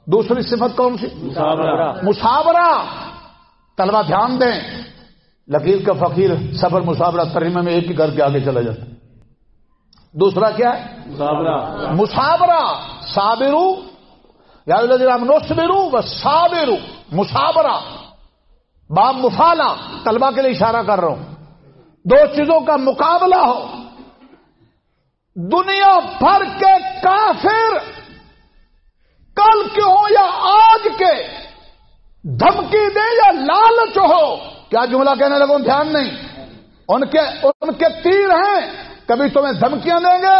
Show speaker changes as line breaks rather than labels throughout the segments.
دوسری صفت کون سی؟
مصابرہ.
مصابرہ. طلبہ دھیان دیں، لکیر کا فقیر صبر مصابرہ ترجمے میں ایک ہی کر کے آگے چلا جاتا. دوسرا کیا ہے؟
مصابرہ.
مصابرہ. صابرو یا الذین آمنوا اصبروا وصابروا. مصابرہ باب مفالہ، طلبہ کے لیے اشارہ کر رہا ہوں. دو چیزوں کا مقابلہ ہو. دنیا بھر کے کافر کل کے ہو یا آج کے، دھمکی دے یا لالچ ہو. کیا جملہ کہنے لگوں؟ دھیان نہیں. ان کے تیر ہیں، کبھی تمہیں دھمکیاں دیں گے،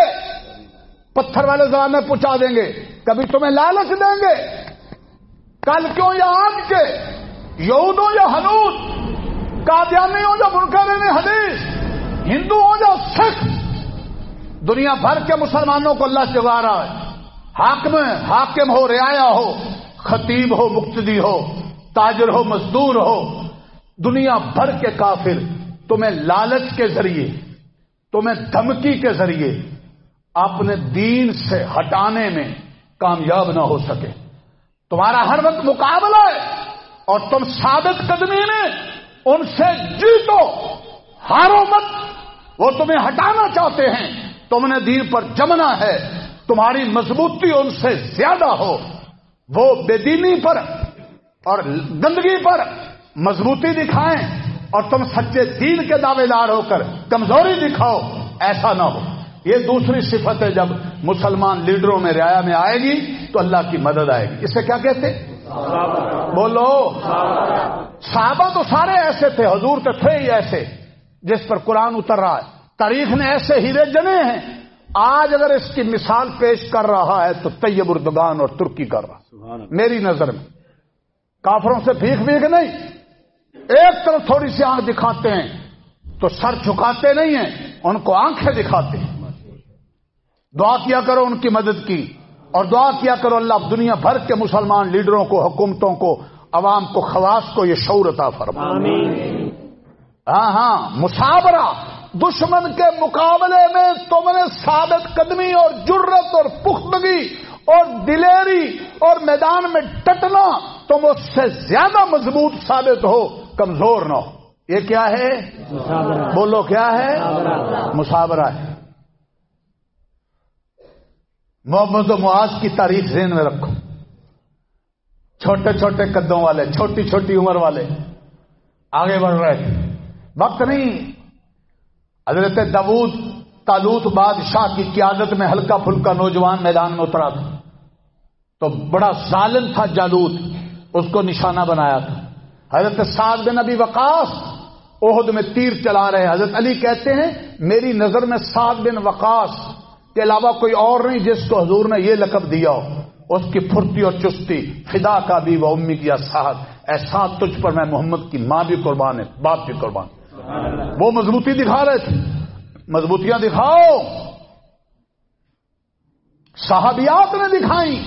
پتھر والے زمانے میں پہنچا دیں گے، کبھی تمہیں لالچ دیں گے. کل کیوں یا آج کے، یہود ہو یا ہنود، قادیانی ہو یا منکرین حدیث، ہندو ہو یا سکھ، دنیا بھر کے مسلمانوں کو اللہ جگا رہا ہے. حاکم ہو، رعایا ہو، خطیب ہو، مقتدی ہو، تاجر ہو، مزدور ہو، دنیا بھر کے کافر تمہیں لالچ کے ذریعے، تمہیں دھمکی کے ذریعے اپنے دین سے ہٹانے میں کامیاب نہ ہو سکے. تمہارا ہر وقت مقابلہ ہے اور تم ثابت قدمی میں ان سے جیتو، ہارو مت. وہ تمہیں ہٹانا چاہتے ہیں، تم نے دین پر جمنا ہے. تمہاری مضبوطی ان سے زیادہ ہو. وہ بے دینی پر اور گندگی پر مضبوطی دکھائیں اور تم سچے دین کے دعوے دار ہو کر کمزوری دکھاؤ. ایسا نہ ہو. یہ دوسری صفت ہے. جب مسلمان لیڈروں میں رعایا میں آئے گی تو اللہ کی مدد آئے گی. اسے کیا کہتے؟ بولو. صحابہ تو سارے ایسے تھے، حضور تو تھے ہی ایسے جس پر قرآن اتر رہا ہے. تاریخ نے ایسے ہیرے جنے ہیں. آج اگر اس کی مثال پیش کر رہا ہے تو طیب اردگان اور ترکی کر رہا. میری نظر میں کافروں سے بھیک نہیں. ایک طرف تھوڑی سی آنکھ دکھاتے ہیں تو سر جھکاتے نہیں ہیں، ان کو آنکھیں دکھاتے ہیں. دعا کیا کرو ان کی مدد کی، اور دعا کیا کرو اللہ دنیا بھر کے مسلمان لیڈروں کو، حکومتوں کو، عوام کو، خواص کو یہ شعور عطا فرمائے. ہاں مصابرہ. دشمن کے مقابلے میں تم نے ثابت قدمی اور جرت اور پختگی اور دلیری اور میدان میں ڈٹنا، تم اس سے زیادہ مضبوط ثابت ہو، کمزور نہ ہو. یہ کیا ہے؟ مصابرہ. بولو کیا ہے؟ مصابرہ ہے. محمد و معاذ کی تاریخ ذہن میں رکھو. چھوٹے چھوٹے قدوں والے، چھوٹی چھوٹی عمر والے آگے بڑھ رہے تھے. وقت نہیں. حضرت داؤد طالوت بادشاہ کی قیادت میں ہلکا پھلکا نوجوان میدان میں اترا تھا تو بڑا ظالم تھا جالوت، اس کو نشانہ بنایا تھا. حضرت صاحب بن ابی وقاص احد میں تیر چلا رہے. حضرت علی کہتے ہیں میری نظر میں صاحب بن وقاص کے علاوہ کوئی اور نہیں جس کو حضور نے یہ لقب دیا ہو. اس کی پھرتی اور چستی، فدا کا بھی و امی کیا صاحب، ایسا تجھ پر میں محمد کی ماں بھی قربان ہے، باپ بھی قربان. وہ مضبوطی دکھا رہے تھے. مضبوطیاں دکھاؤ. صحابیات نے دکھائیں.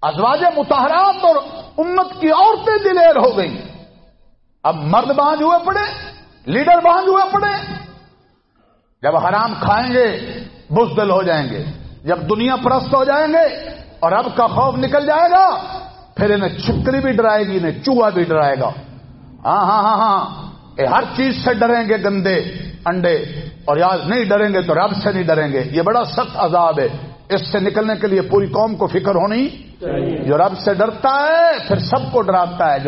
ازواج مطہرات اور امت کی عورتیں دلیر ہو گئیں. اب مرد باندھ ہوئے پڑے، لیڈر باندھ ہوئے پڑے. جب حرام کھائیں گے بزدل ہو جائیں گے، جب دنیا پرست ہو جائیں گے اور رب کا خوف نکل جائے گا پھر انہیں چھپکلی بھی ڈرائے گی، انہیں چوہا بھی ڈرائے گا. ہاں ہر چیز سے ڈریں گے، گندے انڈے، اور یاد نہیں ڈریں گے تو رب سے نہیں ڈریں گے. یہ بڑا سخت عذاب ہے. اس سے نکلنے کے لیے پوری قوم کو فکر ہونی. جو رب سے ڈرتا ہے پھر سب کو ڈراتا ہے.